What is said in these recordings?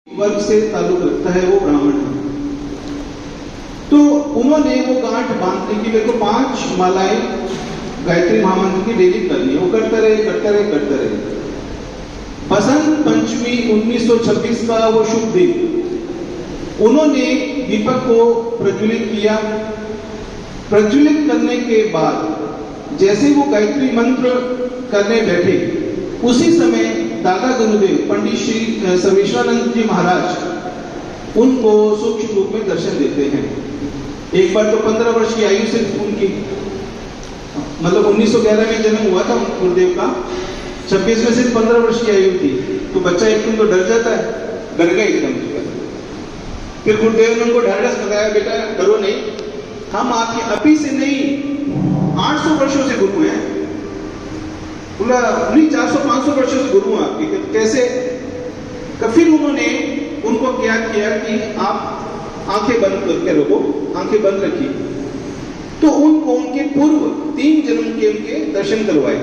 वर्ग से ताल्लुक रखता है, वो ब्राह्मण है। तो उन्होंने वो गांठ बांधने की मेरे को 5 मालाएं गायत्री महामंत्र की डेली करनी है। वो करते रहे। बसंत पंचमी 1926 का वो शुभ दिन, उन्होंने दीपक को प्रज्वलित किया। प्रज्वलित करने के बाद जैसे वो गायत्री मंत्र करने बैठे, उसी समय दादा गुरुदेव पंडित श्री सर्वेश्वरानंद जी महाराज उनको सूक्ष्म रूप में दर्शन देते हैं। एक बार तो 15 वर्ष की आयु से उनकी, मतलब 1911 में जन्म हुआ था गुरुदेव का, 26 में सिर्फ 15 वर्ष की आयु थी। तो बच्चा एकदम तो डर जाता है, डर गए एकदम। फिर गुरुदेव ने उनको ढाढ़स बताया, बेटा डरो नहीं, हम आपके अभी से नहीं 800 वर्षों से गुरु हैं। बोला नहीं, 400-500 वर्षों से गुरु हैं आपके। कैसे? फिर उन्होंने उनको क्या किया कि आप आंखें बंद करके रखो, आंखें बंद रखी। तो उनको उनके पूर्व 3 जन्म के उनके दर्शन करवाए।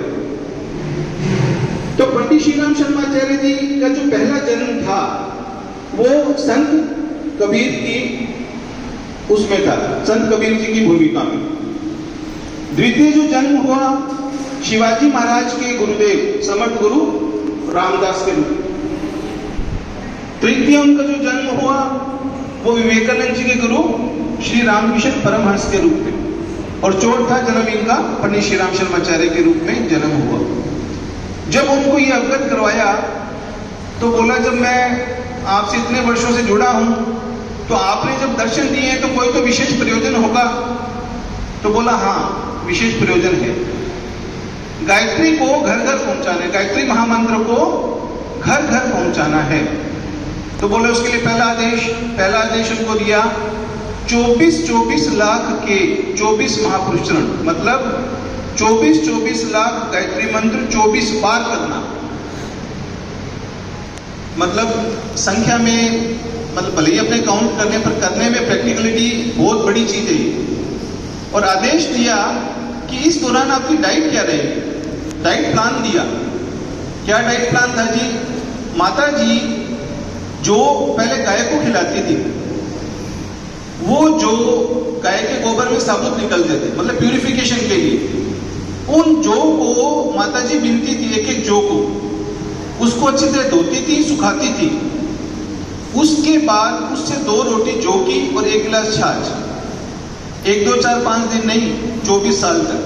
तो पंडित श्री राम शर्माचार्य जी का जो पहला जन्म था वो संत कबीर की उसमें था, संत कबीर जी की भूमिका में। द्वितीय जो जन्म हुआ शिवाजी महाराज के गुरुदेव समर्थ गुरु रामदास के रूप। तृतीय उनका जो जन्म हुआ वो विवेकानंद जी के गुरु श्री रामकृष्ण परमहंस के रूप में। और चौथा जन्म इनका पंडित श्री राम शर्माचार्य के रूप में जन्म हुआ। जब उनको ये अवगत करवाया तो बोला, जब मैं आपसे इतने वर्षों से जुड़ा हूं तो आपने जब दर्शन दिए हैं तो कोई तो विशेष प्रयोजन होगा। तो बोला हाँ, विशेष प्रयोजन है। गायत्री को घर घर पहुंचाना है, गायत्री महामंत्र को घर घर पहुंचाना है। तो बोले उसके लिए पहला आदेश उनको दिया 24 लाख के 24 महापुरुषरण, मतलब 24 लाख गायत्री मंत्र 24 बार करना। मतलब संख्या में, मतलब भले ही अपने काउंट करने पर करने में प्रैक्टिकलिटी बहुत बड़ी चीज है। और आदेश दिया कि इस दौरान आपकी डाइट क्या रहेगी। डाइट प्लान दिया। क्या डाइट प्लान था जी? माता जी जो पहले गाय को खिलाती थी, वो जो गाय के गोबर में साबुत निकलते थे, मतलब प्यूरिफिकेशन के लिए, उन जौ को माता जी बीनती थी, एक जौ को, उसको अच्छी तरह धोती थी, सुखाती थी। उसके बाद उससे 2 रोटी जौ की और 1 गिलास छाछ, 1, 2, 4, 5 दिन नहीं, 24 साल तक।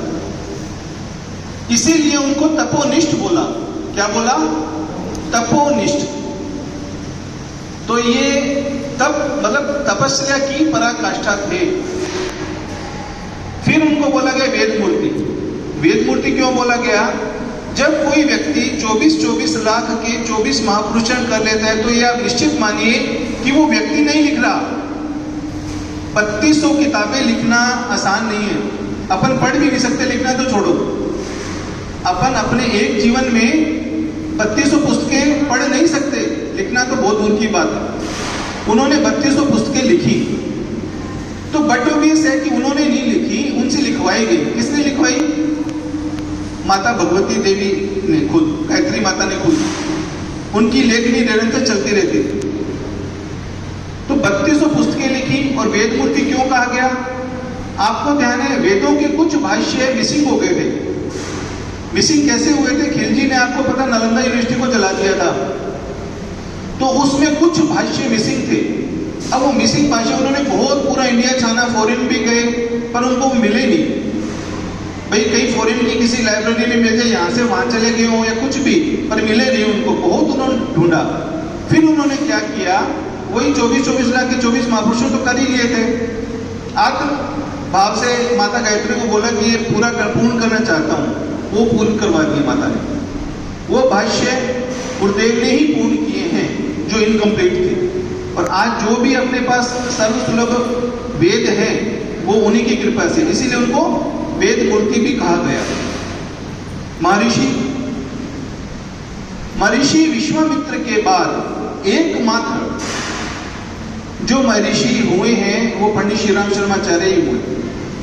इसीलिए उनको तपोनिष्ठ बोला। क्या बोला? तपोनिष्ठ। तो ये तप मतलब तपस्या की पराकाष्ठा थे। फिर उनको बोला गया वेद मूर्ति। वेद मूर्ति क्यों बोला गया? जब कोई व्यक्ति 24 लाख के 24 महापुरुषण कर लेता है तो ये आप निश्चित मानिए कि वो व्यक्ति नहीं लिख रहा। 3200 किताबें लिखना आसान नहीं है। अपन पढ़ भी नहीं सकते, लिखना तो छोड़ो। अपन अपने एक जीवन में 3200 पुस्तकें पढ़ नहीं सकते, लिखना तो बहुत दूर की बात है। उन्होंने 3200 पुस्तकें लिखी। तो बट ऑब्वियस है कि उन्होंने नहीं लिखी, उनसे लिखवाई गई। किसने लिखवाई? माता भगवती देवी ने खुद, गायत्री माता ने खुद। उनकी लेखनी निरंतर चलती रहती। तो 3200 पुस्तकें लिखी। और वेद मूर्ति क्यों कहा गया? आपको ध्यान है, वेदों के कुछ भाष्य मिसिंग हो गए थे। मिसिंग कैसे हुए थे? खिलजी ने, आपको पता, नालंदा यूनिवर्सिटी को जला दिया था। तो उसमें कुछ भाष्य मिसिंग थे। अब वो मिसिंग भाष्य उन्होंने बहुत पूरा इंडिया छाना, फॉरेन भी गए, पर उनको मिले नहीं। भाई कहीं फॉरेन की किसी लाइब्रेरी में मिल जाए, यहाँ से वहां चले गए हो या कुछ भी, पर मिले नहीं उनको। बहुत उन्होंने ढूंढा। फिर उन्होंने क्या किया? वही 24 लाख के 24 महापुरुषों तो कर ही लिए थे। आत्म भाव से माता गायत्री को बोला कि ये पूर्ण करना चाहता हूँ। वो पूर्ण करवा दिए माता ने। वो भाष्य गुरुदेव ने ही पूर्ण किए हैं जो इनकम्प्लीट थे। और आज जो. भी अपने पास सर्वसुलभ वेद है वो उन्हीं की कृपा से, इसीलिए उनको वेद मूर्ति भी कहा गया। महर्षि विश्वामित्र के बाद एकमात्र जो महर्षि हुए हैं वो पंडित श्री राम शर्माचार्य ही हुए।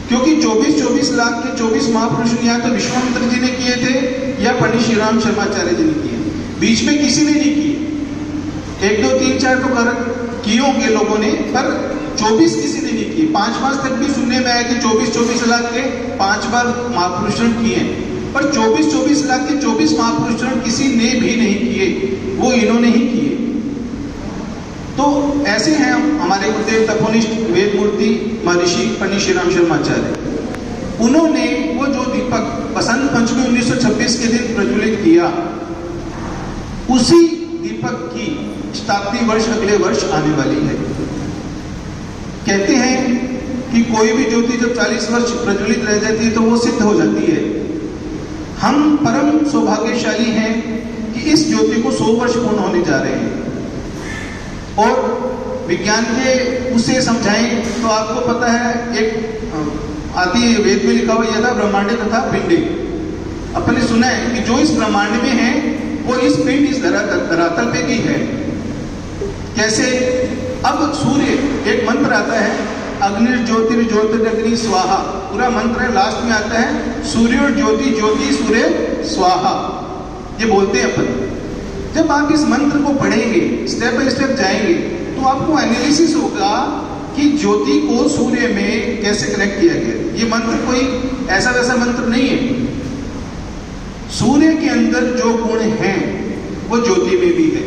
क्योंकि 24 लाख के 24 महापुरुष या तो विश्वामित्र जी ने किए थे या पंडित श्री राम शर्माचार्य जी ने किए, बीच में किसी ने नहीं किए। 1 2 3 4 तो कर किए होंगे लोगों ने, पर 24 किसी ने नहीं किए। 5 तक भी सुनने में आया कि 24 लाख के 5 बार महापुरुषण किए, पर 24 लाख के 24 महापुरुषण किसी ने भी नहीं किए, वो इन्होंने ही किए। तो ऐसे हैं हमारे गुरुदेव तपोनिष्ठ वेद मूर्ति महर्षि पंडित श्री राम शर्माचार्य। उन्होंने वो जो दीपक बसंत पंचमी 1926 के दिन प्रज्वलित किया, उसी दीपक की शताब्दी वर्ष अगले वर्ष आने वाली है। कहते हैं कि कोई भी ज्योति जब 40 वर्ष प्रज्वलित रह जाती है तो वो सिद्ध हो जाती है। हम परम सौभाग्यशाली हैं कि इस ज्योति को 100 वर्ष पूर्ण होने जा रहे हैं। और विज्ञान के उसे समझाएं तो आपको पता है, एक आदि वेद में लिखा हुआ यह था ब्रह्मांड तथा पिंडे। अपन ने सुना है कि जो इस ब्रह्मांड में है वो इस पिंड इस धरातल पे भी है। कैसे? अब सूर्य, एक मंत्र आता है अग्निर्ज्योतिर्ज्योतिरग्नि स्वाहा, पूरा मंत्र है, लास्ट में आता है सूर्य ज्योति ज्योति सूर्य स्वाहा। ये बोलते हैं अपन। जब आप इस मंत्र को पढ़ेंगे, स्टेप बाय स्टेप जाएंगे, तो आपको एनालिसिस होगा कि ज्योति को सूर्य में कैसे कनेक्ट किया गया। ये मंत्र कोई ऐसा वैसा मंत्र नहीं है। सूर्य के अंदर जो गुण हैं वो ज्योति में भी है।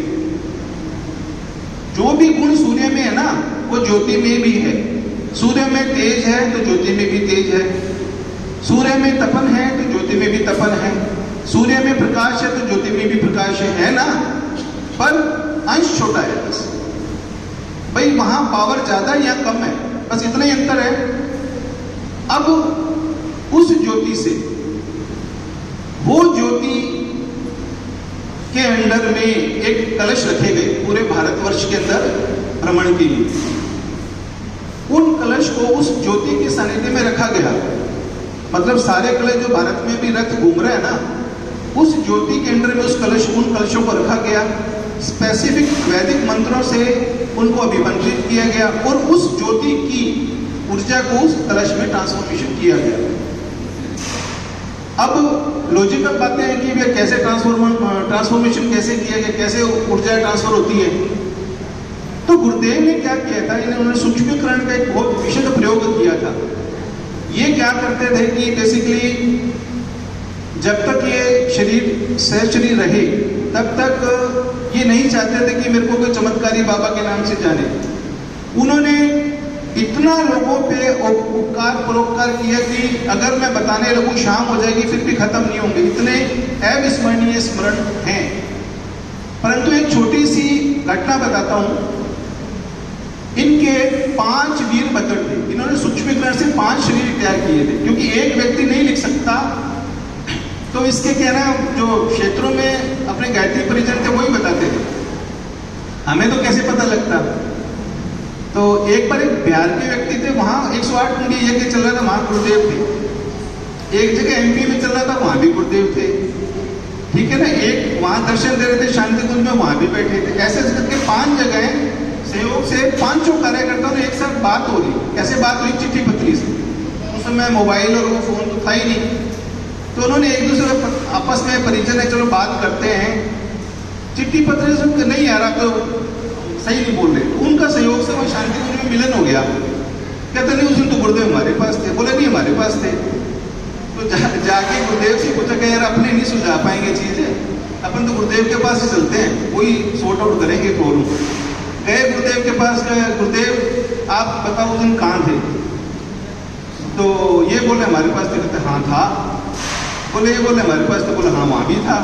जो भी गुण सूर्य में है ना, वो ज्योति में भी है। सूर्य में तेज है तो ज्योति में भी तेज है। सूर्य में तपन है तो ज्योति में भी तपन है। सूर्य में प्रकाश है तो ज्योति में भी प्रकाश है ना, पर अंश छोटा है बस। भाई वहां पावर ज्यादा या कम है, बस इतना ही अंतर है। अब उस ज्योति से, वो ज्योति के अंदर में एक कलश रखे गए पूरे भारतवर्ष के अंदर भ्रमण के लिए। उन कलश को उस ज्योति के सानिध्य में रखा गया। मतलब सारे कलश जो भारत में भी रथ घूम रहे हैं ना, उस ज्योति के अंदर में उस उन कलशों को रखा गया। स्पेसिफिक वैदिक मंत्रों से उनको अभिमंत्रित किया गया और उस ज्योति की ऊर्जा को उस कलश में ट्रांसफॉर्मेशन किया गया। अब लॉजिकल बातें हैं कि वे कैसे ट्रांसफॉर्मेशन कैसे किया गया, कैसे ऊर्जा ट्रांसफर होती है। तो गुरुदेव ने क्या किया था, इन्होंने सूक्ष्मीकरण का एक बहुत विशद प्रयोग किया था। ये क्या करते थे कि बेसिकली जब तक ये शरीर शरीर रहे तब तक ये नहीं चाहते थे कि मेरे को कोई चमत्कारी बाबा के नाम से जाने। उन्होंने इतना लोगों पे उपकार परोपकार किया कि अगर मैं बताने लगूं शाम हो जाएगी फिर भी खत्म नहीं होंगे, इतने अविस्मरणीय स्मरण हैं। परंतु एक छोटी सी घटना बताता हूं। इनके 5 वीर बकड़ थे। इन्होंने सूक्ष्मीकरण से 5 शरीर तैयार किए थे, क्योंकि एक व्यक्ति नहीं लिख सकता। तो इसके कहना जो क्षेत्रों में अपने गायत्री परिजन थे वही बताते थे, हमें तो कैसे पता लगता। तो एक बार एक बिहार के व्यक्ति थे, वहां 108 कुंडी यज्ञ चल रहा था, वहां गुरुदेव थे। एक जगह एमपी में चल रहा था, वहां भी गुरुदेव थे। ठीक है ना, एक वहां दर्शन दे रहे थे शांति कुंज में, वहां भी बैठे थे। ऐसे करके 5 जगह सहयोग से 5 कार्यकर्ताओं ने एक साथ बात हो रही। कैसे बात हुई? चिट्ठी पत्री से। उस समय मोबाइल और वो फोन तो था ही नहीं। तो उन्होंने एक दूसरे आपस में परिजन है, चलो बात करते हैं। चिट्ठी पत्र से नहीं आ रहा तो सही नहीं बोल रहे। उनका सहयोग से वह शांति कुंज में मिलन हो गया। कहते नहीं उस दिन तो गुरुदेव हमारे पास थे। बोले नहीं हमारे पास थे। तो जाके गुरुदेव से पूछा कि यार अपने नहीं सुलझा पाएंगे चीजें, अपन तो गुरुदेव के पास ही चलते हैं, वही सॉर्ट आउट करेंगे प्रॉब्लम। गए गुरुदेव के पास, गए गुरुदेव आप बताओ उस दिन कहाँ थे? तो ये बोले हमारे पास थे। कहते हाँ था। बोले ये बोले हमारे पास थे। बोले हाँ वहाँ भी था।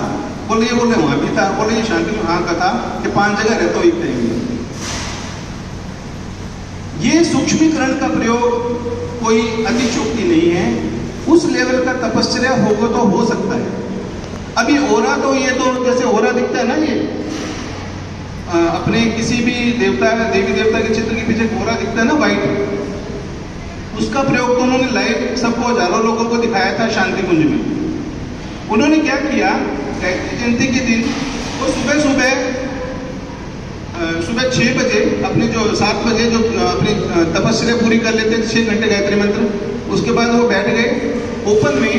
बोले ये बोले वहाँ भी था। बोले ये शांति में हाँ का था कि 5 जगह रहता हूँ एक टाइम में। ये सूक्ष्मीकरण का प्रयोग कोई अतिशोक्ति नहीं है। उस लेवल का तपस्या होगा तो हो सकता है। अभी ओरा तो ये तो जैसे ओरा दिखता है ना, ये अपने किसी भी देवता देवी देवता के चित्र के पीछे ओरा दिखता है ना व्हाइट, उसका प्रयोग तो उन्होंने लाइव सबको हजारों लोगों को दिखाया था शांति कुंज में। उन्होंने क्या किया, गायत्री जयंती के दिन वो सुबह 6 बजे अपने जो 7 बजे जो अपनी तपस्या पूरी कर लेते थे 6 घंटे गायत्री मंत्र, उसके बाद वो बैठ गए ओपन में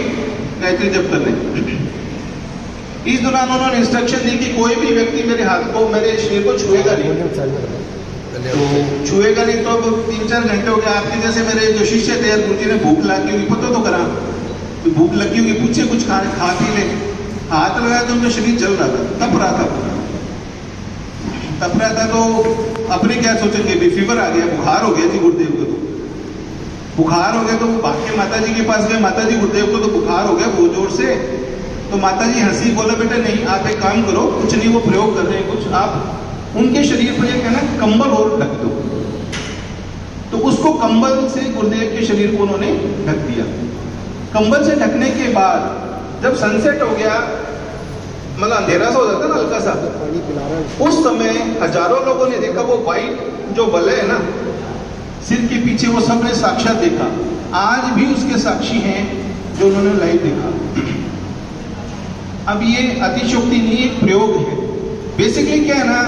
गायत्री जप करने। इस दौरान उन्होंने इंस्ट्रक्शन दी कि कोई भी व्यक्ति मेरे हाथ को, मेरे शरीर को छुएगा नहीं, तो छुएगा नहीं। तो अब 3-4 घंटे हो गए, आपके जैसे मेरे जो शिष्य थे गुरु जी ने भूख लगी होगी, पता तो करा, तो भूख लगी होगी, पूछे कुछ खा पी ले। हाथ लगाया तो उनका शरीर जल रहा था, तप रहा था पूरा, तप रहा था। तो अपने क्या सोचेंगे, भी फीवर आ गया, बुखार हो गया जी गुरुदेव को, तो बुखार हो गया। तो वो भाग के माता जी के पास गए, माता जी गुरुदेव को तो बुखार हो गया बहुत जोर से। तो माता जी हंसी, बोला बेटा नहीं, आप एक काम करो, कुछ नहीं, वो प्रयोग कर रहे हैं कुछ, आप उनके शरीर पर एक है ना कंबल और ढक दो। तो उसको कंबल से गुरुदेव के शरीर को उन्होंने ढक दिया। कंबल से ढकने के बाद जब सनसेट हो गया, मतलब अंधेरा सा हो जाता ना हल्का सा, उस समय हजारों लोगों ने देखा वो व्हाइट जो वलय है ना सिर के पीछे, वो सबने साक्षात देखा। आज भी उसके साक्षी हैं जो उन्होंने लाइव देखा। अब ये अतिशयोक्ति नहीं, एक प्रयोग है। बेसिकली क्या है ना,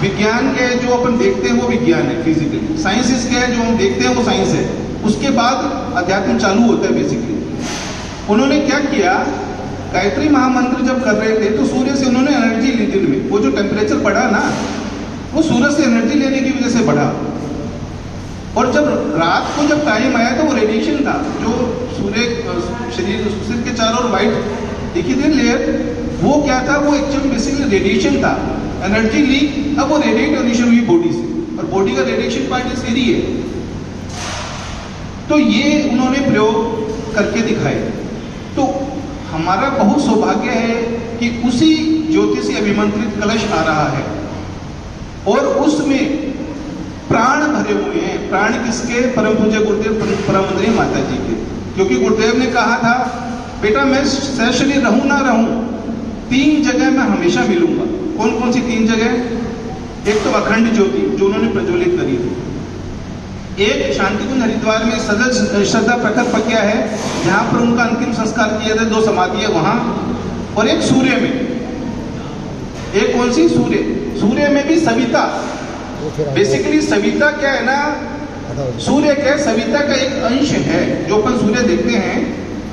विज्ञान के जो अपन देखते हैं वो विज्ञान है, फिजिकली। साइंस क्या है, जो हम देखते हैं वो साइंस है। उसके बाद अध्यात्म चालू होता है बेसिकली। उन्होंने क्या किया, गायत्री महामंत्र जब कर रहे थे तो सूर्य से उन्होंने एनर्जी ली दिन में। वो जो टेम्परेचर बढ़ा ना, वो सूरज से एनर्जी लेने की वजह से बढ़ा। और जब रात को जब टाइम आया तो वो रेडिएशन था, जो सूर्य शरीर सिर के चारों ओर व्हाइट दिखी थी लेयर, वो क्या था, वो एक्चुअली बेसिकली रेडिएशन था। एनर्जी ली, अब वो रेडिएशन हुई बॉडी से, और बॉडी का रेडिएशन पार्ट इस एरिया है। तो ये उन्होंने प्रयोग करके दिखाए। तो हमारा बहुत सौभाग्य है कि उसी ज्योति से अभिमंत्रित कलश आ रहा है, और उसमें प्राण भरे हुए हैं। प्राण किसके? परम पूज्य गुरुदेव परमंदरी माता जी के। क्योंकि गुरुदेव ने कहा था, बेटा मैं सशरीर रहूं ना रहूं, 3 जगह मैं हमेशा मिलूंगा। कौन कौन सी 3 जगह? एक तो अखंड ज्योति जो उन्होंने प्रज्वलित करी थी, एक शांतिकुंज हरिद्वार में सजल श्रद्धा प्रखर पक्या है, जहां पर उनका अंतिम संस्कार किया था, 2 समाधि है वहां, और एक सूर्य में। एक कौन सी? सूर्य में भी सविता। बेसिकली सविता क्या है ना, सूर्य क्या है, सविता का एक अंश है। जो अपन सूर्य देखते हैं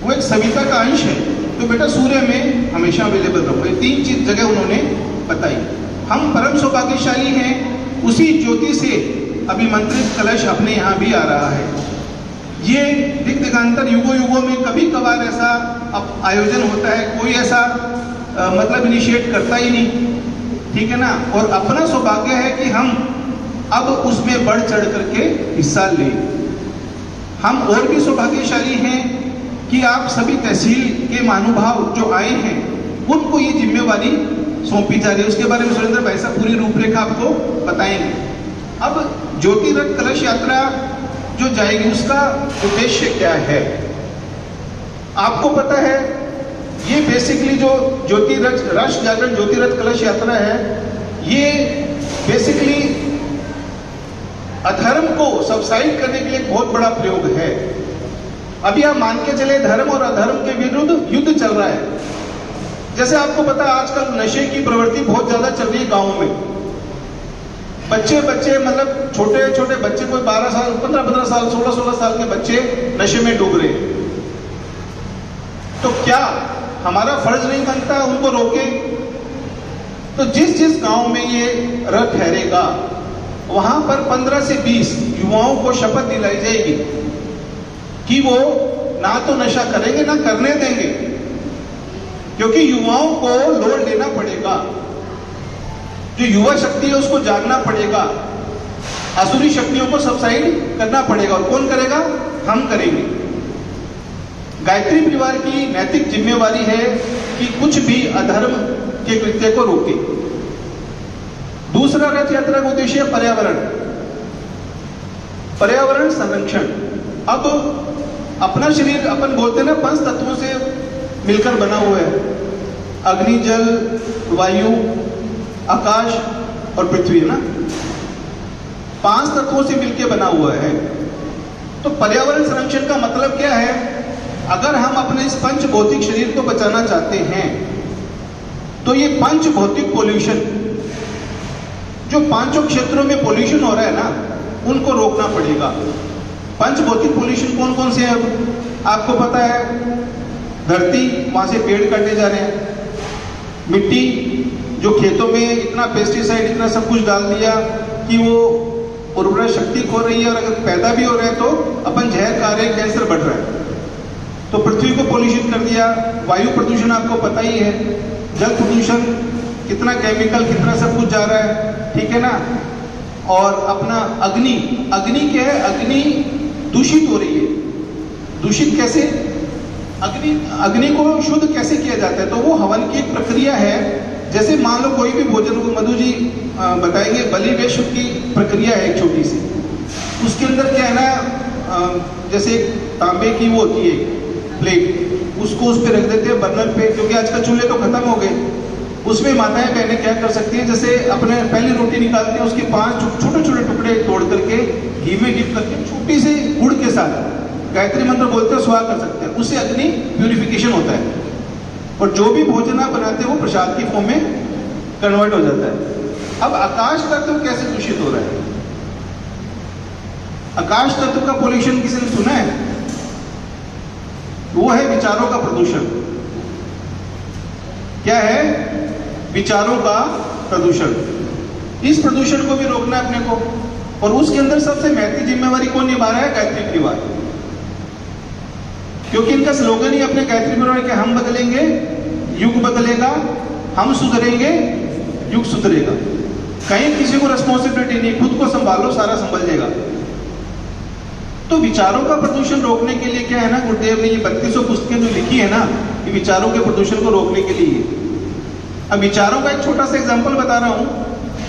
वो एक सविता का अंश है। तो बेटा सूर्य में हमेशा अवेलेबल रहो। ये 3 चीज जगह उन्होंने बताई। हम परम सौभाग्यशाली हैं, उसी ज्योति से अभिमंत्रित कलश अपने यहाँ भी आ रहा है। ये दिग्दिगांतर युगों युगों में कभी कभार ऐसा आयोजन होता है, कोई ऐसा मतलब इनिशिएट करता ही नहीं, ठीक है ना। और अपना सौभाग्य है कि हम अब उसमें बढ़ चढ़ करके हिस्सा लें। हम और भी सौभाग्यशाली हैं कि आप सभी तहसील के महानुभाव जो आए हैं, उनको ये जिम्मेवारी सौंपी जा रही है। उसके बारे में सुरेंद्र भाई साहब पूरी रूपरेखा आपको बताएंगे। अब ज्योति रथ कलश यात्रा जो जाएगी, उसका उद्देश्य क्या है आपको पता है? ये बेसिकली जो ज्योति रथ राष्ट्र जागरण ज्योति रथ कलश यात्रा है, ये बेसिकली अधर्म को सबसाइड करने के लिए एक बहुत बड़ा प्रयोग है। अभी आप मान के चले, धर्म और अधर्म के विरुद्ध युद्ध चल रहा है। जैसे आपको पता है आजकल नशे की प्रवृत्ति बहुत ज्यादा चल रही है गाँव में। बच्चे मतलब छोटे छोटे बच्चे, कोई 12 साल 15 साल 16 साल के बच्चे नशे में डूब रहे हैं। तो क्या हमारा फर्ज नहीं बनता उनको रोके? तो जिस गांव में ये रथ ठहरेगा, वहां पर 15 से 20 युवाओं को शपथ दिलाई जाएगी कि वो ना तो नशा करेंगे ना करने देंगे, क्योंकि युवाओं को लोड लेना पड़ेगा। जो युवा शक्ति है उसको जागना पड़ेगा, आसुरी शक्तियों को सबसाइड करना पड़ेगा। और कौन करेगा? हम करेंगे। गायत्री परिवार की नैतिक जिम्मेवारी है कि कुछ भी अधर्म के कृत्य को रोके। दूसरा रथ यात्रा का उद्देश्य पर्यावरण संरक्षण। अब अपना शरीर अपन बोलते हैं ना 5 तत्वों से मिलकर बना हुआ है, अग्नि, जल, वायु, आकाश और पृथ्वी, है ना। 5 तत्वों से मिलकर बना हुआ है। तो पर्यावरण संरक्षण का मतलब क्या है? अगर हम अपने इस पंच भौतिक शरीर को बचाना चाहते हैं तो ये पंच भौतिक पोल्यूशन, जो 5 क्षेत्रों में पोल्यूशन हो रहा है ना, उनको रोकना पड़ेगा। पंच भौतिक पोल्यूशन कौन कौन से हैं आपको पता है? धरती, वहां से पेड़ काटे जा रहे हैं, मिट्टी जो खेतों में इतना पेस्टिसाइड इतना सब कुछ डाल दिया कि वो उर्वरा शक्ति खो रही है, और अगर पैदा भी हो रहे हैं तो अपन जहर खा रहे हैं, कैंसर बढ़ रहा है। तो पृथ्वी को पोल्यूशन कर दिया। वायु प्रदूषण आपको पता ही है, जल प्रदूषण, कितना केमिकल कितना सब कुछ जा रहा है, ठीक है ना। और अपना अग्नि, अग्नि क्या है, अग्नि दूषित हो रही है। दूषित कैसे? अग्नि को शुद्ध कैसे किया जाता है? तो वो हवन की एक प्रक्रिया है। जैसे मान लो कोई भी भोजन को मधु जी बताएंगे, बलि वैश्व की प्रक्रिया है एक छोटी सी। उसके अंदर क्या है ना, जैसे तांबे की वो होती है प्लेट, उसको उस पर रख देते हैं बर्नर पे, क्योंकि आजकल चूल्हे तो खत्म हो गए। उसमें माताएं बहनें क्या कर सकती हैं, जैसे अपने पहली रोटी निकालते हैं, उसके 5 छोटे छोटे टुकड़े तोड़ करके घी में डिप करके छोटी सी गुड़ के साथ गायत्री मंत्र बोलते हैं, स्वाहा कर सकते हैं। उससे अग्नि प्यूरिफिकेशन होता है, और जो भी भोजन आप बनाते हैं वो प्रसाद की फॉर्म में कन्वर्ट हो जाता है। अब आकाश तत्व कैसे दूषित हो रहा है? आकाश तत्व का पोल्यूशन किसी ने सुना है? वो है विचारों का प्रदूषण। क्या है? विचारों का प्रदूषण। इस प्रदूषण को भी रोकना है अपने को, और उसके अंदर सबसे महत्वपूर्ण जिम्मेवारी कौन निभा रहा है? गायत्री परिवार। क्योंकि इनका स्लोगन ही अपने गायत्री परिवार के, हम बदलेंगे युग बदलेगा, हम सुधरेंगे युग सुधरेगा। कहीं किसी को रिस्पॉन्सिबिलिटी नहीं, खुद को संभालो, सारा संभल जाएगा। तो विचारों का प्रदूषण रोकने के लिए क्या है ना, गुरुदेव ने ये 3200 पुस्तकें जो लिखी है ना, ये विचारों के प्रदूषण को रोकने के लिए। अब विचारों का एक छोटा सा एग्जांपल बता रहा हूं।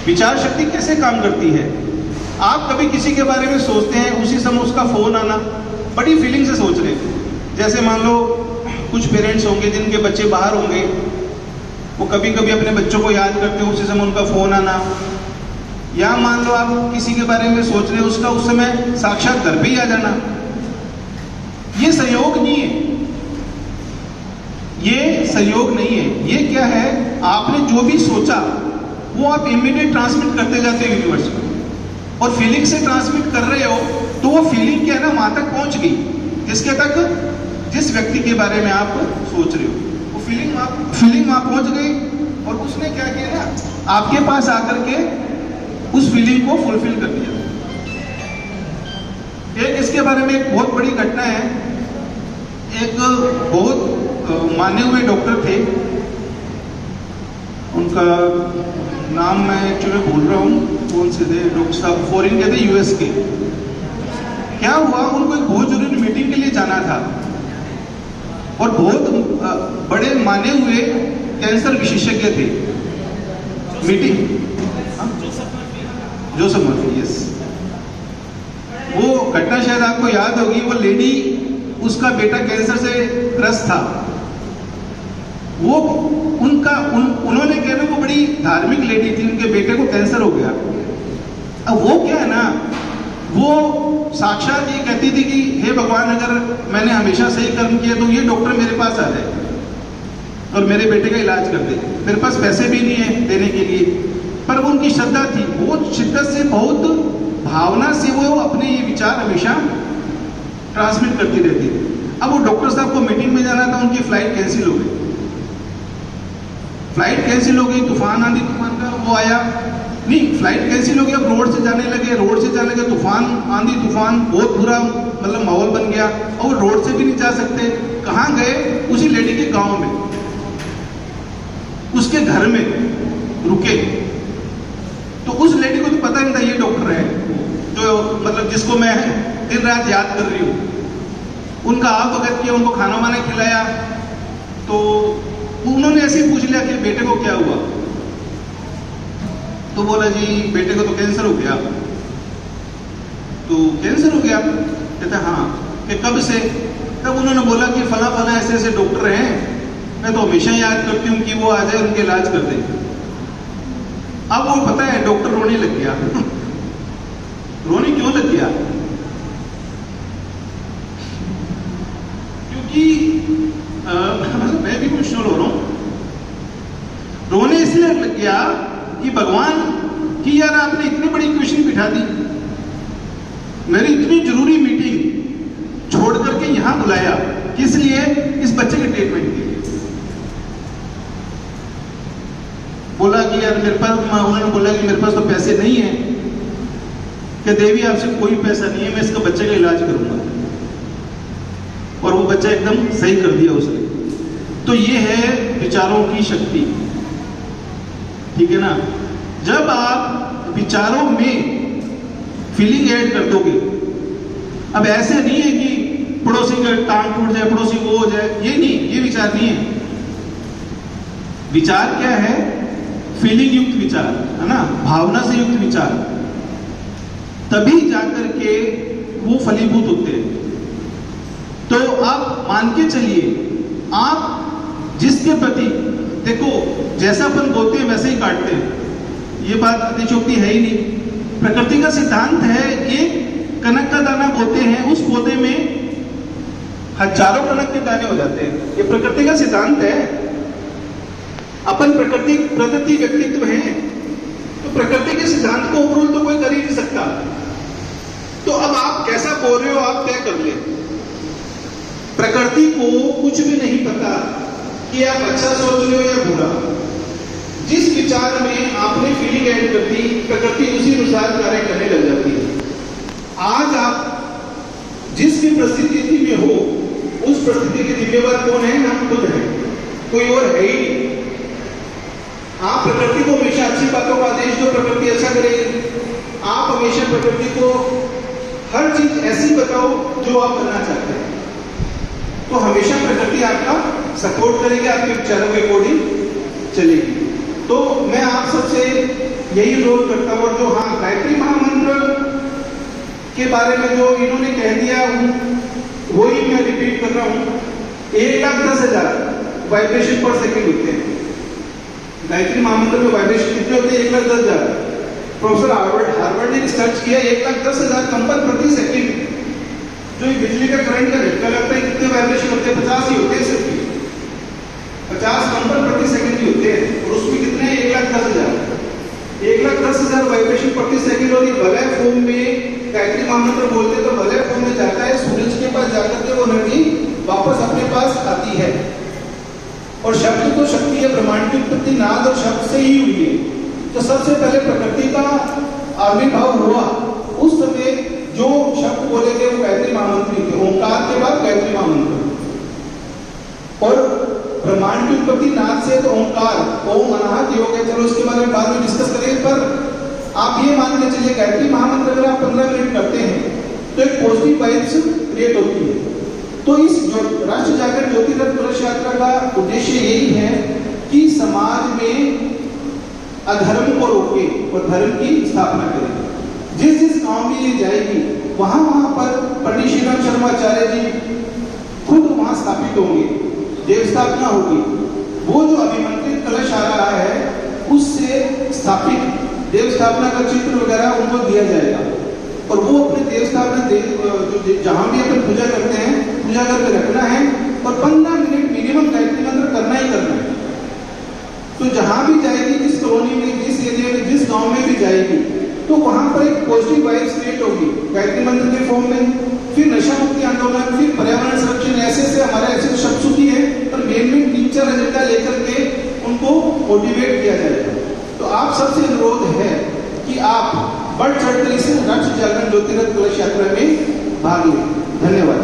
विचार शक्ति कैसे काम करती है? आप कभी किसी के बारे में सोचते हैं, उसी समय उसका फोन आना, बड़ी फीलिंग से सोच रहे हैं। जैसे मान लो कुछ पेरेंट्स होंगे जिनके बच्चे बाहर होंगे, वो कभी कभी अपने बच्चों को याद करते हैं, उसी समय उनका फोन आना। या मान लो आप किसी के बारे में सोच रहे हैं, उसका उस समय साक्षात घर पे ही आ जाना। ये संयोग नहीं है, ये संयोग नहीं है। ये क्या है, आपने जो भी सोचा वो आप इमीडिएट ट्रांसमिट करते जाते हो यूनिवर्स को, और फीलिंग से ट्रांसमिट कर रहे हो, तो वो फीलिंग क्या है ना, वहां तक पहुंच गई। किसके तक? जिस व्यक्ति के बारे में आप सोच रहे हो, वो फीलिंग वहां पहुंच गई, और उसने क्या किया ना, आपके पास आकर के उस फीलिंग को फुलफिल कर दिया। एक इसके बारे में एक बहुत बड़ी घटना है। एक बहुत माने हुए डॉक्टर थे, उनका नाम मैं एक्चुअली भूल रहा हूँ, कौन से थे डॉक्टर साहब, फॉरेन के थे, यूएस के। क्या हुआ, उनको एक बहुत जरूरी मीटिंग के लिए जाना था, और बहुत बड़े माने हुए कैंसर विशेषज्ञ थे। Meeting Joseph Murphy, yes. वो घटना शायद आपको याद होगी। वो लेडी, उसका बेटा कैंसर से ग्रस्त था। वो उन्होंने क्या ना, वो बड़ी धार्मिक लेडी थी, उनके बेटे को कैंसर हो गया। अब वो क्या है ना, वो साक्षात ये कहती थी कि हे भगवान, अगर मैंने हमेशा सही कर्म किया तो ये डॉक्टर मेरे पास आ जाए और मेरे बेटे का इलाज कर दे। मेरे पास पैसे भी नहीं है देने के लिए, पर वो उनकी श्रद्धा थी, बहुत शिद्दत से, बहुत भावना से वो अपने ये विचार हमेशा ट्रांसमिट करती रहती थी। अब वो डॉक्टर साहब को मीटिंग में जाना था, उनकी फ्लाइट कैंसिल हो गई। फ्लाइट कैंसिल हो गई, तूफान, आंधी तूफान का वो आया नहीं, फ्लाइट कैंसिल हो गया। अब रोड से जाने लगे, तूफान, आंधी तूफान, बहुत बुरा मतलब माहौल बन गया, और रोड से भी नहीं जा सकते। कहाँ गए? उसी लेडी के गांव में, उसके घर में रुके। तो उस लेडी को तो पता नहीं था ये डॉक्टर है, जो मतलब जिसको मैं दिन रात याद कर रही हूँ। उनका आप भगत किया, उनको खाना वाना खिलाया। तो उन्होंने ऐसे ही पूछ लिया कि बेटे को क्या हुआ? तो बोला जी बेटे को तो कैंसर हो गया। तो कैंसर हो गया? कहते हाँ। कि कब से? तब उन्होंने बोला कि फला फला ऐसे ऐसे डॉक्टर हैं, मैं तो हमेशा याद करती हूँ कि वो आ जाए, उनके इलाज कर दें। अब वो पता है डॉक्टर रोने लग गया। रोने क्यों लग गया? क्योंकि मैं भी इमोशनल हो रहा हूं। रोने इसलिए लग गया कि भगवान कि यार आपने इतनी बड़ी क्वेश्चन बिठा दी, मेरी इतनी जरूरी मीटिंग छोड़ करके यहां बुलाया, किस लिए? इस बच्चे के ट्रीटमेंट के लिए। कि यार मेरे पास, उन्होंने बोला कि मेरे पास तो पैसे नहीं है, कि देवी आपसे कोई पैसा नहीं है, मैं इसका बच्चे का इलाज करूंगा। और वो बच्चा एकदम सही कर दिया उसने। तो ये है विचारों की शक्ति, ठीक है ना। जब आप विचारों में फीलिंग ऐड कर दोगे, अब ऐसे नहीं है कि पड़ोसी का टांग टूट जाए, पड़ोसी को हो जाए, ये नहीं, ये विचार नहीं है। विचार क्या है? फीलिंग युक्त विचार, है ना, भावना से युक्त विचार, तभी जाकर के वो फलीभूत होते हैं। तो आप मान के चलिए, आप जिसके प्रति, देखो जैसा अपन बोते हैं वैसे ही काटते हैं, ये बात अतिशयोक्ति है ही नहीं। प्रकृति का सिद्धांत है, एक कनक का दाना बोते हैं, उस पौधे में हजारों कनक के दाने हो जाते हैं। ये प्रकृति का सिद्धांत है। अपन प्रकृति व्यक्तित्व है, तो प्रकृति के सिद्धांत को उपरोल तो कोई कर ही नहीं सकता। तो अब आप कैसा बोल रहे हो, आप तय कर ले। प्रकृति को कुछ भी नहीं पता कि आप अच्छा सोच रहे हो या बुरा। जिस विचार में आपने फीलिंग ऐड कर दी, प्रकृति उसी अनुसार कार्य करने लग जाती है। आज आप जिस भी परिस्थिति में हो, उस परिस्थिति के जिम्मेवार कौन है? हम खुद हैं, कोई और है ही नहीं। आप प्रकृति को हमेशा अच्छी बातों का आदेश दो, प्रकृति अच्छा करेगी। आप हमेशा प्रकृति को हर चीज ऐसी बताओ जो आप करना चाहते हैं, तो हमेशा प्रकृति आपका सपोर्ट करेगी, आपके विचारों के अकॉर्डिंग चलेगी। तो मैं आप सबसे यही रोल करता हूं। और जो हाँ गायत्री महामंत्र के बारे में जो इन्होंने कह दिया, वही मैं रिपीट कर रहा हूं। 1,10,000 वाइब्रेशन पर सेकेंड होते हैं। गायत्री महामंत्र में वाइब्रेशन कितने होते हैं? 1,10,000। प्रोफेसर हार्वर्ड ने रिसर्च किया, 1,10,000 कंपन प्रति सेकेंड। जो बिजली का करंट का झटका लगता है, कितने वाइब्रेशन होते हैं? 50 ही होते हैं सिर्फ। 50 कंपन प्रति सेकंड ही होते हैं, और उसमें कितने? 1,10,000। 1,10,000 वाइब्रेशन प्रति सेकंड। और ये वलय फॉर्म में गायत्री महामंत्र बोलते तो वलय फॉर्म में जाता है, सूरज के पास जाकर के वो एनर्जी वापस अपने पास आती है। और शब्द तो शक्ति है, ब्रह्मांड की उत्पत्ति नाद और शब्द से ही हुई है। तो सबसे पहले प्रकृति का आविर्भाव हुआ, उस समय जो शब्द बोले गए वो गायत्री महामंत्र थे। ओंकार के बाद गायत्री महामंत्र। और ब्रह्मांड की उत्पत्ति नाद से, तो ओंकार, ओम अनाहत योग है। चलो उसके बारे में बाद में डिस्कस करेंगे। पर आप ये मान के चलिए, गायत्री महामंत्र अगर आप 15 मिनट करते हैं तो एक पॉजिटिव वाइब्स क्रिएट होती है। तो इस राष्ट्र जागरण ज्योतिरथ कलश यात्रा का उद्देश्य यही है कि समाज में अधर्म को रोके और धर्म की स्थापना करें। जिस जिस गांव में ये जाएगी, वहां वहां पर पंडित श्री राम शर्माचार्य जी खुद वहां स्थापित होंगे, देव स्थापना होगी। वो जो अभिमंत्रित कलश आ रहा है, उससे स्थापित देव स्थापना का चित्र वगैरह उनको दिया जाएगा। और वो अपने देव स्थापना जहां भी अपन पूजा करते हैं, पूजा करके रखना है। और 15 मिनट मिनिमम गायत्री मंत्र करना ही करना है। तो जहां भी जाएगी, जिस कॉलोनी में, जिस एरिया में, जिस गांव में भी जाएगी, तो वहां पर एक पॉजिटिव वाइब्स क्रिएट होगी गायत्री मंत्र के फॉर्म में। फिर नशा मुक्ति आंदोलन, फिर पर्यावरण संरक्षण, ऐसे हमारे ऐसे शब्द सूची है। पर मेन 3-4 एजेंडा लेकर के उनको मोटिवेट किया जाएगा। तो आप सबसे अनुरोध है कि आप बढ़ चढ़कर इस राष्ट्र जागरण ज्योतिरथ कलश यात्रा में भाग लें। धन्यवाद।